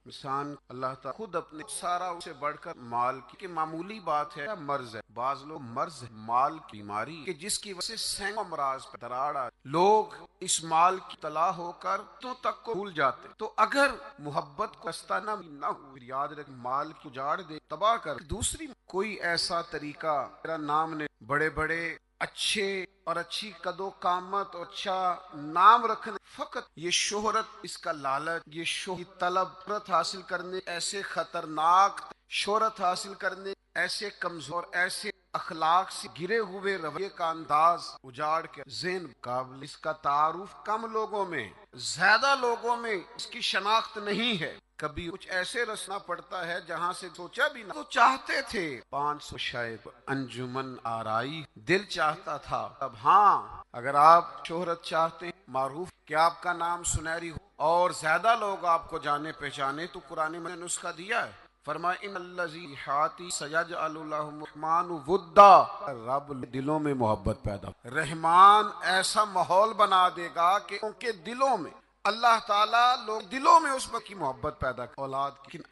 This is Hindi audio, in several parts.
इंसान अल्लाह ताला खुद अपने सारा उसे बढ़कर माल की मामूली बात है, मर्ज है। बाज लोग मर्ज है, माल की बीमारी कि जिसकी वजह से सैकड़ों अमराज पर दरार आ, लोग इस माल की तला होकर तो तक को भूल जाते। तो अगर मोहब्बत को रास्ता ना हो, फिर याद रख माल की उजाड़ दे, तबाह कर। दूसरी कोई ऐसा तरीका मेरा नाम ने बड़े बड़े अच्छे और अच्छी कदो कामत और अच्छा नाम रखने, फकत ये शोहरत, इसका लालच, ये शोहरत तलब, शोहरत हासिल करने ऐसे खतरनाक, शोहरत हासिल करने ऐसे कमजोर, ऐसे अखलाक से गिरे हुए रवैये का अंदाज उजाड़ के ज़हन काबिल, इसका तारुफ कम लोगों में, ज्यादा लोगों में इसकी शनाख्त नहीं है। कभी कुछ ऐसे रचना पड़ता है जहाँ से सोचा भी ना तो चाहते थे 500 शायद अंजुमन आराई, दिल चाहता था। अब हाँ, अगर आप शोहरत चाहते हैं, मारूफ कि आपका नाम सुनहरी हो और ज्यादा लोग आपको जाने पहचाने, तो कुरान में नुस्खा दिया है। फरमाया इन्नल्लज़ी हाती सयजअलुल्लाहु रहमानु वुद्दा, रब दिलों में मोहब्बत पैदा, रहमान ऐसा माहौल बना देगा कि उनके दिलों में अल्लाह ताला लोग दिलों में उस वक्त की मोहब्बत पैदा कर औलाद। लेकिन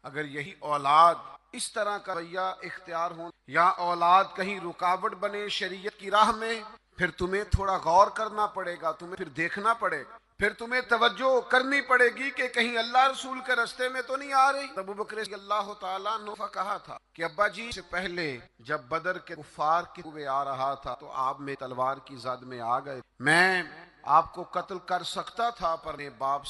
अगर यही औलाद इस तरह का रवैया इख्तियार हो या औलाद कहीं रुकावट बने शरीयत की राह में, फिर तुम्हें थोड़ा गौर करना पड़ेगा, तुम्हें फिर देखना पड़ेगा, फिर तुम्हें तवज्जो करनी पड़ेगी कि कहीं अल्लाह रसूल के रास्ते में तो नहीं आ रही। अबू बकर अल्लाह ताला अन्हु कहा था कि अब्बा जी से पहले जब बदर के कुफार के हुए आ रहा था तो आप में तलवार की जद में आ गए, मैं आपको कत्ल कर सकता था पर बाप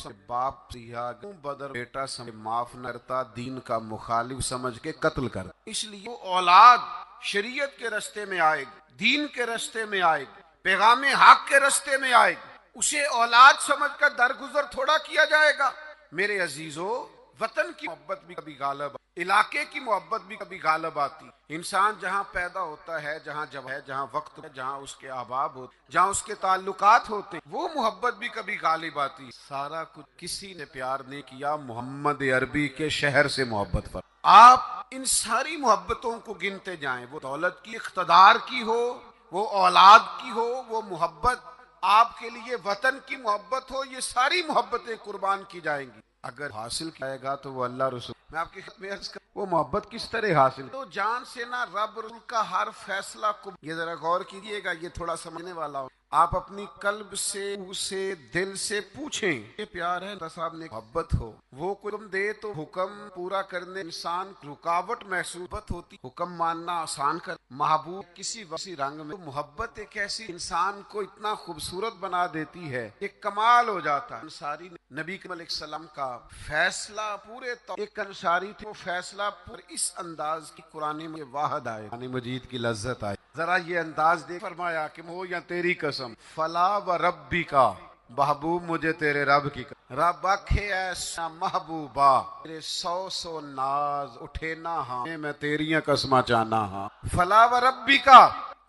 बदर बेटा समझ माफ न करता, दीन का मुखालिफ समझ के कत्ल कर। इसलिए वो औलाद शरीयत के रास्ते में आएगी, दीन के रास्ते में आएगी, पैगाम हक के रास्ते में आएगी, उसे औलाद समझकर दरगुजर थोड़ा किया जाएगा। मेरे अजीजों, वतन की मोहब्बत भी कभी गालब, इलाके की मोहब्बत भी कभी गालब आती। इंसान जहाँ पैदा होता है, जहाँ जब है, जहाँ वक्त है, जहाँ उसके अहबाब होते, जहाँ उसके ताल्लुकात होते, वो मोहब्बत भी कभी गालिब आती। सारा कुछ किसी ने प्यार नहीं किया मोहम्मद अरबी के शहर से मोहब्बत पर। आप इन सारी मोहब्बतों को गिनते जाएं, वो दौलत की, इख्तदार की हो, वो औलाद की हो, वो मोहब्बत आपके लिए वतन की मोहब्बत हो, ये सारी मोहब्बतें कुर्बान की जाएंगी। अगर हासिल किया जाएगा तो वो अल्लाह रसूल, मैं आपकी खिदमत में अर्ज कर, वो मोहब्बत किस तरह हासिल, तो जान से ना रब रसूल का हर फैसला को, ये जरा गौर कीजिएगा, ये थोड़ा समझने वाला हो। आप अपनी कल्ब से दिल से पूछें, ये प्यार है साहब ने मोहब्बत हो, वो कोई हुक्म दे तो हुक्म पूरा करने इंसान रुकावट महसूस होती, हुक्म मानना आसान कर, महबूब किसी वसी रंग में, तो मोहब्बत एक ऐसी इंसान को इतना खूबसूरत बना देती है, एक कमाल हो जाता है। अंसारी नबी सलाम का फैसला पूरे एक अंसारी थे, वो फैसला पूरे इस अंदाज की कुरान में वाहद आए, कुरान मजीद की लज्जत आए। जरा ये अंदाज देख, फरमाया कि हो या तेरी कसम, फला व रब्बी का, महबूब मुझे तेरे रब की, रब आखे ऐसा महबूबा, तेरे सौ नाज उठे ना, हाँ मैं तेरियां कसमा चाहना, हाँ फला व रब्बी का,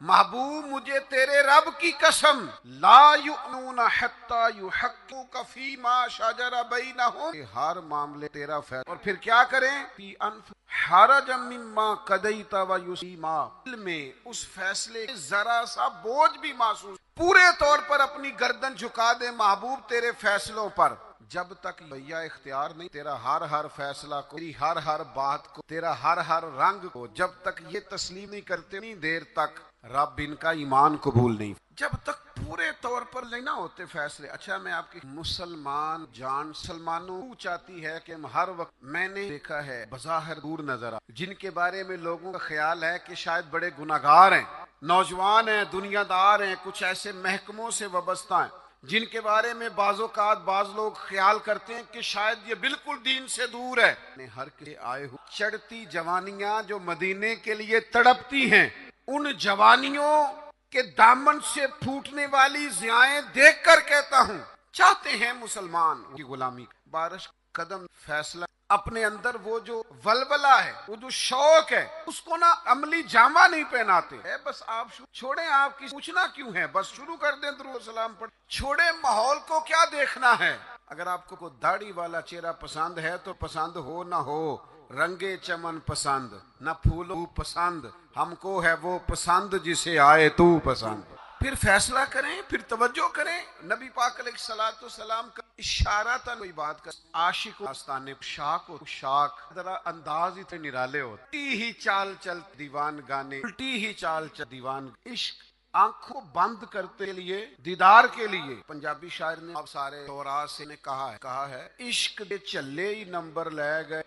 महबूब मुझे तेरे रब की कसम, ला युमिनूना हत्ता युहक्कुका फीमा शजरा बैनहुम, हर मामले तेरा फैसला, और फिर क्या करें, फी अनफ हरज मिम्मा कदैता व युसीमा, दिल में उस फैसले जरा सा बोझ भी महसूस, पूरे तौर पर अपनी गर्दन झुका दे महबूब तेरे फैसलों पर। जब तक भैया इख्तियार नहीं, तेरा हर फैसला को, तेरी हर बात को, तेरा हर रंग को, जब तक ये तस्लीम नहीं करते, नहीं देर तक रब इनका ईमान कबूल नहीं, जब तक पूरे तौर पर लेना होते फैसले। अच्छा, मैं आपकी मुसलमान जान, सलमानों चाहती है कि हर वक्त, मैंने देखा है बज़ाहिर दूर नजर आ, जिनके बारे में लोगों का ख्याल है कि शायद बड़े गुनाहगार हैं, नौजवान हैं, दुनियादार हैं, कुछ ऐसे महकमों से वाबस्ता हैं, जिनके बारे में बाज़-ओ-कात बाज लोग ख्याल करते हैं कि शायद ये बिल्कुल दीन से दूर है। हर के आए हुए चढ़ती जवानियां जो मदीने के लिए तड़पती हैं, उन जवानियों के दामन से फूटने वाली जियाएं देखकर कहता हूं, चाहते हैं मुसलमान की गुलामी, बारिश कदम फैसला, अपने अंदर वो जो वलवला है, वो जो शौक है, उसको ना अमली जामा नहीं पहनाते है। बस आप छोड़े, आपकी पूछना क्यों है, बस शुरू कर दें दुरूद सलाम पढ़, छोड़े, माहौल को क्या देखना है। अगर आपको कोई दाढ़ी वाला चेहरा पसंद है तो पसंद हो ना हो, रंगे चमन पसंद न फूलो पसंद, हमको है वो पसंद जिसे आए तू पसंद। फिर फैसला करें, फिर तवज्जो करें। नबी पाक अलैहिस्सलातु सलाम का इशारा था, कोई बात कर आशिक आस्ताने शाक जरा अंदाज इतने निराले होते, उल्टी ही चाल चल दीवान गाने, उल्टी ही चाल चल दीवान। इश्क आंखों बंद करते के लिए, दीदार के लिए। पंजाबी शायर ने आप सारे तौरात से ने कहा है इश्क दे चले ही नंबर लै गए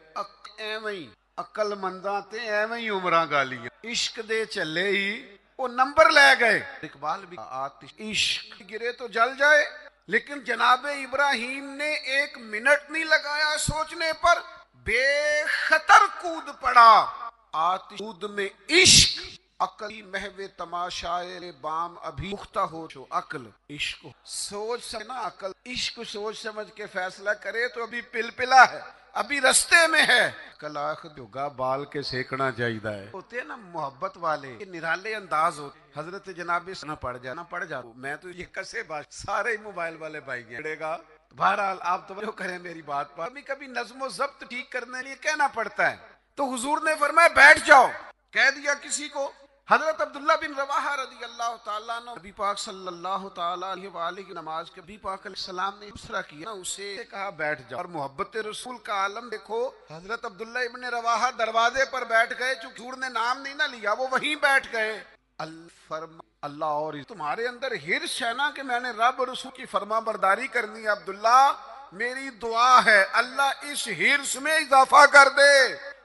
एवं ही अकलमंदा ते एवं ही उमरां गालियां। इश्क दे चले ही वो नंबर ले गए। इकबाल भी आतिश इश्क गिरे तो जल जाए, लेकिन जनाबे इब्राहिम ने 1 मिनट नहीं लगाया सोचने पर, बेखतर कूद पड़ा आतिश कूद में। इश्क अकली महवे तमाशाए बाम अभी पुख्ता हो जो अकल। इश्क सोच समझ ना अकल, इश्क सोच समझ के फैसला करे तो अभी पिलपिला है, अभी रस्ते में है। कलाख जोगा बाल के सेकना चाहिए है। होते ना मोहब्बत वाले निराले अंदाज होते। हजरत जनाबे ना पड़ जा। मैं तो ये कसे बात सारे ही मोबाइल वाले भाई पड़ेगा। बहरहाल आप तो करें मेरी बात पर। कभी कभी नज्मो जब्त ठीक करने के लिए कहना पड़ता है। तो हुजूर ने फरमाया बैठ जाओ, कह दिया किसी को। हजरत अब्दुल्ला बिन रवाहा रज़ी अल्लाह ताला अन्हु नबी पाक सल्लल्लाहु ताला अलैहि वाली की नमाज के नबी पाक अलैहिस्सलाम ने दूसरा किया, उसे कहा बैठ जाओ। और मोहब्बत रसूल का आलम देखो, हजरत अब्दुल्ला इब्न रवाहा दरवाजे पर बैठ गए, चूंकि हुजूर ने नाम नहीं ना लिया, वो वहीं बैठ गए। अल्लाह और तुम्हारे अंदर हिर्स है ना कि मैंने रब रसूल की फरमा बरदारी करनी है। अब्दुल्ला मेरी दुआ है अल्लाह इस हिर्स में इजाफा कर दे।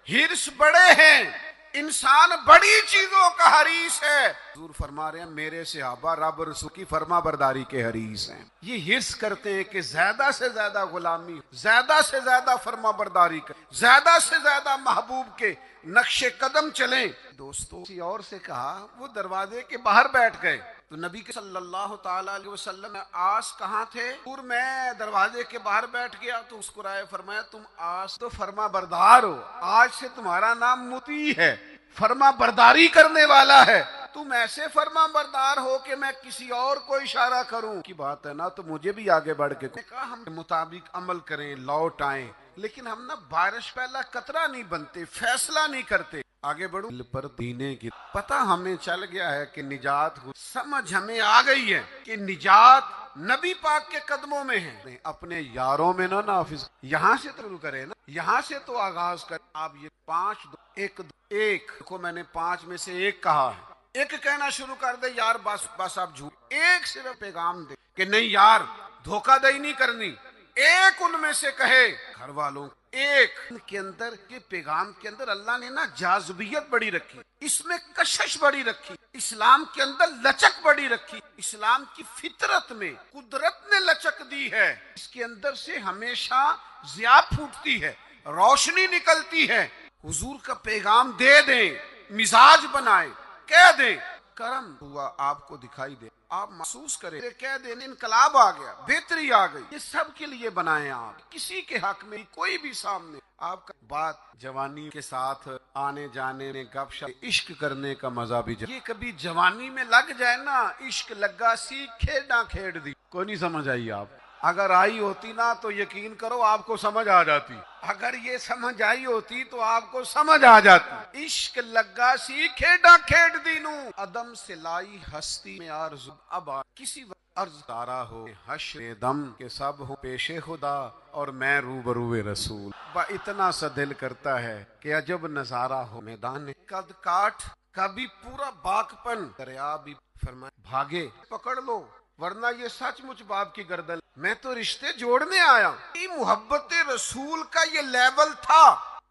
हिर्स बड़े हैं, इंसान बड़ी चीजों का हरीस है। हुजूर फरमा रहे हैं मेरे सहाबा रब रसूल की फरमा बरदारी के हरीस हैं। ये हिर्स करते हैं कि ज्यादा से ज्यादा गुलामी, ज्यादा से ज्यादा फरमा बरदारी करें, ज्यादा से ज्यादा महबूब के नक्शे कदम चलें। दोस्तों किसी और से कहा, वो दरवाजे के बाहर बैठ गए। तो नबी के सल्लल्लाहु ताला अलैहि वसल्लम आस कहाँ थे? और मैं दरवाजे के बाहर बैठ गया। तो उसको राय फरमाया तुम आस तो फरमा बरदार हो, आज से तुम्हारा नाम मुती है, फरमा बरदारी करने वाला है। तुम ऐसे फरमा बरदार हो कि मैं किसी और को इशारा करूं की बात है ना, तो मुझे भी आगे बढ़ के कहा हम मुताबिक अमल करें, लौट आए। लेकिन हम ना बारिश पहला कतरा नहीं बनते, फैसला नहीं करते। आगे बढ़ो पर दीने की पता हमें चल गया है कि निजात, समझ हमें आ गई है कि निजात नबी पाक के कदमों में है। अपने यारों में ना नाफिज, यहाँ से तो करे ना, यहाँ से तो आगाज कर। आप ये 5 2 1 देखो, मैंने 5 में से 1 कहा है। एक कहना शुरू कर दे यार बस आप झूठ। एक सिर्फ पैगाम दे कि नहीं यार धोखाधड़ी नहीं करनी। एक उनमें से कहे घर वालों, एक के अंदर के पैगाम के अंदर अल्लाह ने ना जाज़बियत बड़ी रखी, इसमें कशिश बड़ी रखी, इस्लाम के अंदर लचक बड़ी रखी। इस्लाम की फितरत में कुदरत ने लचक दी है। इसके अंदर से हमेशा ज़िया फूटती है, रोशनी निकलती है। हुजूर का पैगाम दे दें, मिजाज बनाए, कह दें, करम हुआ आपको दिखाई दे, आप महसूस करें, कह देने इनकलाब आ गया, बेहतरी आ गई। ये सब के लिए बनाए आप, किसी के हक में कोई भी सामने आपका बात जवानी के साथ आने जाने में गपशप, इश्क करने का मजा भी। ये कभी जवानी में लग जाए ना, इश्क लगा सी खेड़ा खेड़ दी, कोई नहीं समझ आई। आप अगर आई होती ना तो यकीन करो आपको समझ आ जाती। अगर ये समझ आई होती तो आपको समझ आ जाती। इश्क लगा सी खेड़ा खेड़ दीनू, अदम से लाई हस्ती में आरज़ू। अब किसी अर्ज तारा हो हश्र दम के सब हो पेशे खुदा, और मैं रूबरूए रसूल। इतना सा दिल करता है कि अजब नजारा हो मैदान कद काठ, कभी पूरा बाकपन दरिया भी फरमाए भागे पकड़ लो, वरना ये सचमुच बाप की गर्दन। मैं तो रिश्ते जोड़ने आया। मोहब्बत रसूल का ये लेवल था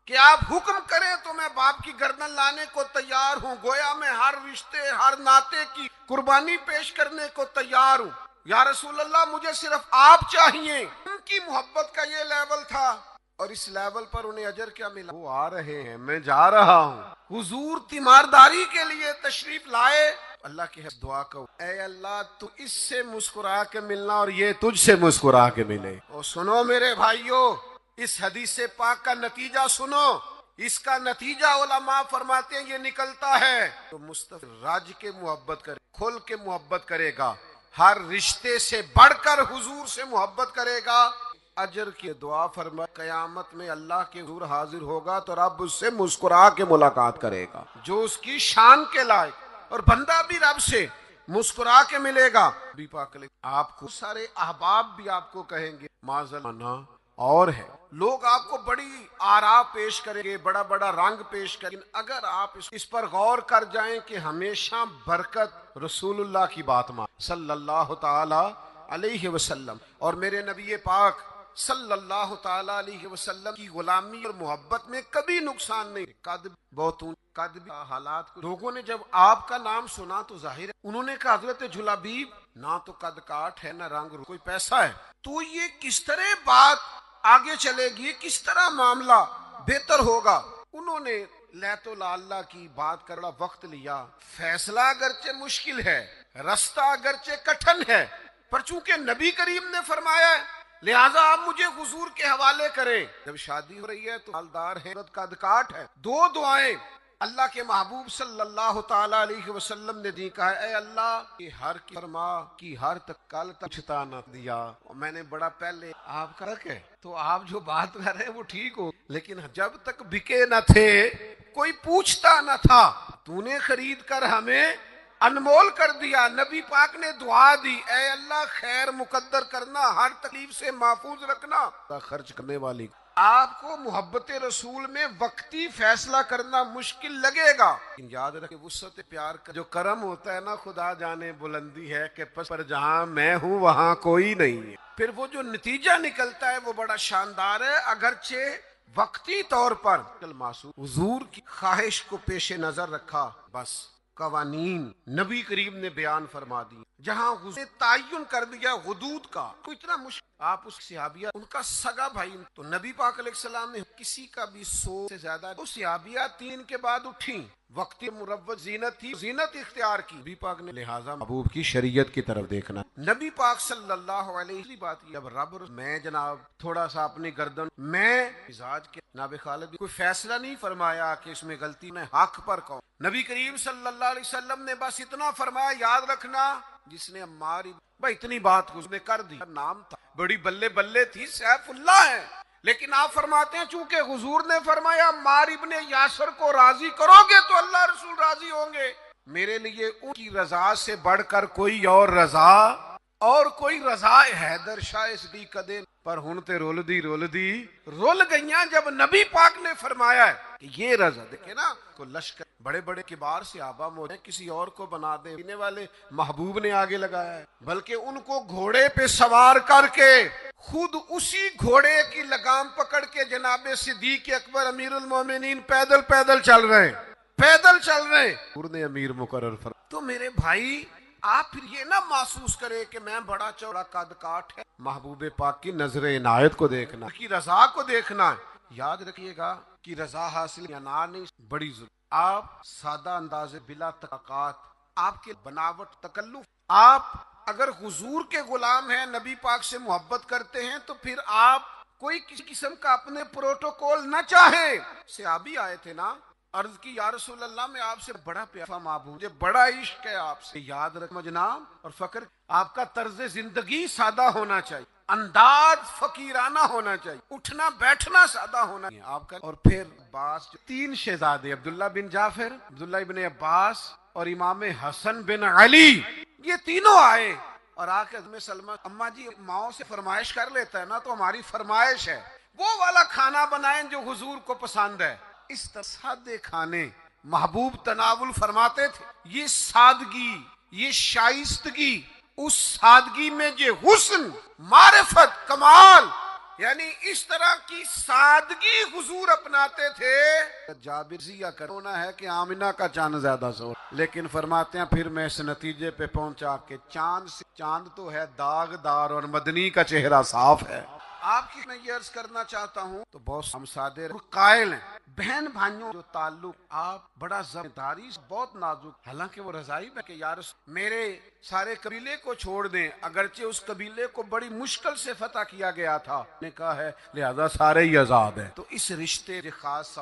कि आप हुक्म करें तो मैं बाप की गर्दन लाने को तैयार हूँ। गोया मैं हर रिश्ते, हर नाते की कुर्बानी पेश करने को तैयार हूँ। या रसूल अल्लाह मुझे सिर्फ आप चाहिए। उनकी मोहब्बत का ये लेवल था, और इस लेवल पर उन्हें अजर क्या मिला? वो आ रहे हैं, मैं जा रहा हूँ। हुजूर तीमारदारी के लिए तशरीफ लाए। अल्लाह की दुआ करो, ऐ अल्लाह तू इससे मुस्कुरा के मिलना और ये तुझसे मुस्कुरा के मिले। और सुनो मेरे भाइयों, इस हदीस पाक का नतीजा सुनो। इसका नतीजा उलमा फरमाते हैं ये निकलता है तो मुस्तफा राज के मोहब्बत करे, खुल के मोहब्बत करेगा, हर रिश्ते से बढ़कर हुजूर से मोहब्बत करेगा। अजर की दुआ फरमा, कयामत में अल्लाह के हुजूर हाजिर होगा तो रब उससे मुस्कुरा के मुलाकात करेगा, जो उसकी शान के लायक। और बंदा भी रब से मुस्कुरा के मिलेगा। नबी पाक आपको सारे अहबाब भी आपको कहेंगे माज़ल्लाना और है, लोग आपको बड़ी आरा पेश करेंगे, बड़ा बड़ा रंग पेश करेंगे। अगर आप इस पर गौर कर जाएं कि हमेशा बरकत रसूलुल्लाह की बात मान सल्लल्लाहु ताला अलैहि वसल्लम और मेरे नबी पाक सल्लल्लाहु ताला अलैहि वसल्लम की गुलामी और मोहब्बत में कभी नुकसान नहीं। कद बहुत कद हालात को लोगों ने जब आपका नाम सुना तो जाहिर है उन्होंने कहा हजरत जुलाबीब ना तो कद काठ है ना रंग कोई पैसा है, तो ये किस तरह बात आगे चलेगी, किस तरह मामला बेहतर होगा। उन्होंने लैतुल अल्लाह की बात करना वक्त लिया। फैसला अगरचे मुश्किल है, रास्ता अगरचे कठिन है, पर चूंकि नबी करीम ने फरमाया है लिहाजा आप मुझे हुजूर के हवाले करें। जब शादी हो रही है तो मालदार है, कद काठ है, दो दुआएं अल्लाह के महबूब सल्लल्लाहु ताला अलैहि वसल्लम ने दी। कहा ऐ अल्लाह की हर की फरमा की हर तक कल तक छुता न दिया। और मैंने बड़ा पहले आपका रख है, तो आप जो बात कर रहे हैं वो ठीक हो, लेकिन जब तक बिके न थे कोई पूछता न था, तूने खरीद कर हमें अनमोल कर दिया। नबी पाक ने दुआ दी ऐ अल्लाह खैर मुकद्दर करना, हर तकलीफ से महफूज रखना। खर्च करने वाली आपको मोहब्बत रसूल में वक्ती फैसला करना मुश्किल लगेगा, लेकिन याद रखे वुसअत प्यार का जो करम होता है ना, खुदा जाने बुलंदी है कि पर जहां मैं हूं वहां कोई नहीं है। फिर वो जो नतीजा निकलता है वो बड़ा शानदार है। अगरचे वक्ती तौर पर मासूम हुजूर की ख्वाहिश को पेश नजर रखा, बस कवानीन नबी करीम ने बयान फरमा दी, जहां हुजूर ने तायुन कर दिया हुदूद का। तो इतना मुश्किल आप उस सहाबिया उनका सगा भाई, तो नबी पाक अलैहिस्सलाम ने किसी का भी 100 से ज्यादा तो सहाबिया 3 के बाद उठी, वक्ती मुरव्वत जीनत थी, जीनत इख्तियार की। नबी पाक ने लिहाजा महबूब की शरीयत की तरफ देखना। नबी पाक सल्लल्लाहु अलैहि बात की, जब रब मैं जनाब थोड़ा सा अपनी गर्दन मैं मिजाज के नाबे खालिद कोई फैसला नहीं फरमाया कि इसमें गलती ने हक पर कौन। नबी करीम सल्लल्लाहु अलैहि वसल्लम ने बस इतना फरमाया, याद रखना जिसने अम्मार भाई इतनी बात उसने कर दी, नाम था बड़ी बल्ले बल्ले थी सैफुल्लाह है, लेकिन आप फरमाते हैं चूंकि हुजूर ने फरमाया अम्मार इब्ने यासर को राजी करोगे तो अल्लाह रसूल राजी होंगे। मेरे लिए उनकी रजा से बढ़कर कोई और रजा और कोई रजा हैदर शाह सिद्दीक कदे पर हुन ते रुल दी रुल गईया। जब नबी पाक ने फरमाया है कि ये रजा देखे ना को लश्कर बड़े बड़े किबार से आबा मोहरे किसी और को बना दे, पीने वाले महबूब ने आगे लगाया है, बल्कि उनको घोड़े पे सवार करके खुद उसी घोड़े की लगाम पकड़ के जनाबे सिद्दीक अकबर अमीरुल मोमिनीन पैदल पैदल चल रहे ने अमीर मुकर्रर फर। तो मेरे भाई आप फिर ये ना महसूस करें कि मैं बड़ा चौड़ा कद काठ है, महबूबे पाक की नजरे इनायत को देखना, की रजा को देखना। याद रखिएगा कि रजा हासिल या ना नहीं बड़ी जरूरी। आप सादा अंदाजे बिला तकात आपके बनावट तकल्लुफ, आप अगर हुजूर के गुलाम हैं, नबी पाक से मोहब्बत करते हैं, तो फिर आप कोई किसी किस्म का अपने प्रोटोकॉल न चाहे। सहाबी आए थे ना, अर्ज की या रसूल अल्लाह में आपसे बड़ा प्यार महबूब, मुझे बड़ा इश्क है आपसे। याद रख जनाब और फकर आपका तर्ज जिंदगी सादा होना चाहिए, अंदाज फकीराना होना चाहिए, उठना बैठना सादा होना चाहिए आपका। और फिर अब्बास 3 शहजादे अब्दुल्ला बिन जाफर, अब्दुल्ला इब्ने अब्बास और इमाम हसन बिन अली, ये तीनों आए और आके में सलमा अम्मा जी माओ से फरमाइश कर लेता है ना, तो हमारी फरमाइश है वो वाला खाना बनाएं जो हुजूर को पसंद है। इस सादे खाने महबूब तनावुल फरमाते थे। ये सादगी, ये शाइस्तगी, उस सादगी में ये हुस्न मारिफत कमाल, यानी इस तरह की सादगी हुजूर अपनाते थे। जाबिर जिया करना है कि आमिना का चांद ज्यादा सो, लेकिन फरमाते हैं फिर मैं इस नतीजे पे पहुंचा के चांद तो है दागदार और मदनी का चेहरा साफ है। आपकी मैं ये अर्ज करना चाहता हूँ तो बहुत हमसादे कायल हैं, बहन भाइयों जो ताल्लुक आप बड़ा जिम्मेदारी बहुत नाजुक, हालांकि वो रजाई में कि यार मेरे सारे कबीले को छोड़ दें, अगरचे उस कबीले को बड़ी मुश्किल से फतह किया गया था, ने कहा है लिहाजा सारे ही आजाद हैं। तो इस रिश्ते खास